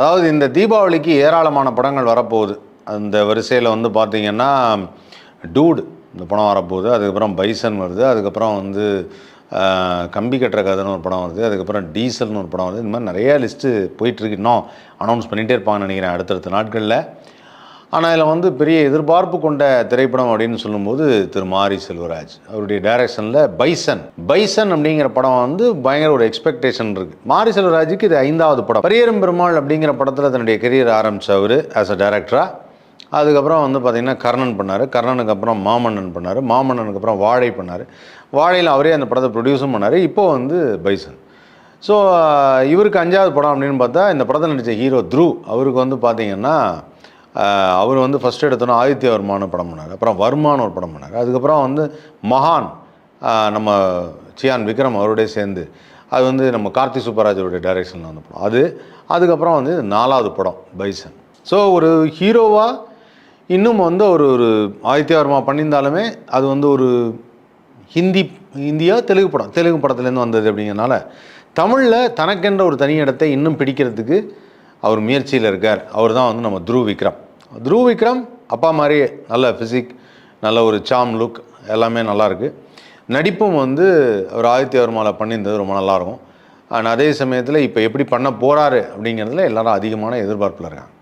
அதாவது இந்த தீபாவளிக்கு ஏராளமான படங்கள் வரப்போகுது. அந்த வரிசையில வந்து பார்த்தீங்கன்னா, டூட் இந்த படம் வரப்போகுது. அதுக்கப்புறம் பைசன் வருது. அதுக்கப்புறம் வந்து கம்பி கட்டுற கதைன்னு ஒரு படம் வருது. அதுக்கப்புறம் டீசல்னு ஒரு படம் வருது. இந்த மாதிரி நிறைய லிஸ்ட்டு போயிட்டுருக்கு. இன்னும் அனௌன்ஸ் பண்ணிகிட்டே இருப்பாங்கன்னு நினைக்கிறேன் அடுத்தடுத்த நாட்களில். ஆனால் இதில் வந்து பெரிய எதிர்பார்ப்பு கொண்ட திரைப்படம் அப்படின்னு சொல்லும்போது திரு மாரி செல்வராஜ் அவருடைய டைரக்ஷனில் பைசன் அப்படிங்கிற படம் வந்து பயங்கர ஒரு எக்ஸ்பெக்டேஷன் இருக்குது. மாரி செல்வராஜுக்கு இது 5வது படம். பரியேறும் பெருமாள் அப்படிங்கிற படத்தில் தன்னுடைய கெரியர் ஆரம்பித்தவர் ஆஸ் அ டைரக்டராக. அதுக்கப்புறம் வந்து பார்த்திங்கன்னா கர்ணன் பண்ணார். கர்ணனுக்கு அப்புறம் மாமன்னன் பண்ணார். மாமன்னனுக்கு அப்புறம் வாழை பண்ணார். வாழையில் அவரே அந்த படத்தை ப்ரொடியூஸும் பண்ணார். இப்போது வந்து பைசன். ஸோ இவருக்கு 5வது படம் அப்படின்னு பார்த்தா இந்த படத்தில் நடித்த ஹீரோ த்ரூ அவருக்கு வந்து பார்த்திங்கன்னா அவர் வந்து ஃபஸ்ட் எடுத்தோன்னா ஆதித்யவர்மானு படம் பண்ணார். அப்புறம் வர்மான்னு ஒரு படம் பண்ணார். அதுக்கப்புறம் வந்து மகான் நம்ம சியான் விக்ரம் அவரோடய சேர்ந்து அது வந்து நம்ம கார்த்தி சுப்பராஜோடைய டைரக்ஷனில் வந்த படம் அது. அதுக்கப்புறம் வந்து 4வது படம் பைசன். ஸோ ஒரு ஹீரோவாக இன்னும் வந்து ஒரு ஆதித்யவர்மா பண்ணியிருந்தாலுமே அது வந்து ஒரு ஹிந்தியா தெலுங்கு படத்துலேருந்து வந்தது அப்படிங்கிறனால தமிழில் தனக்கென்ற ஒரு தனி இடத்தை இன்னும் பிடிக்கிறதுக்கு அவர் முயற்சியில் இருக்கார். அவர் தான் வந்து நம்ம த்ரூ விக்ரம் அப்பா மாதிரியே நல்ல ஃபிசிக், நல்ல ஒரு சாம் லுக், எல்லாமே நல்லாயிருக்கு. நடிப்பும் வந்து அவர் ஆதித்யவர்மாவில் பண்ணியிருந்தது ரொம்ப நல்லாயிருக்கும். அதே சமயத்தில் இப்போ எப்படி பண்ண போகிறாரு அப்படிங்கிறதுல எல்லாரும் அதிகமான எதிர்பார்ப்பில் இருக்காங்க.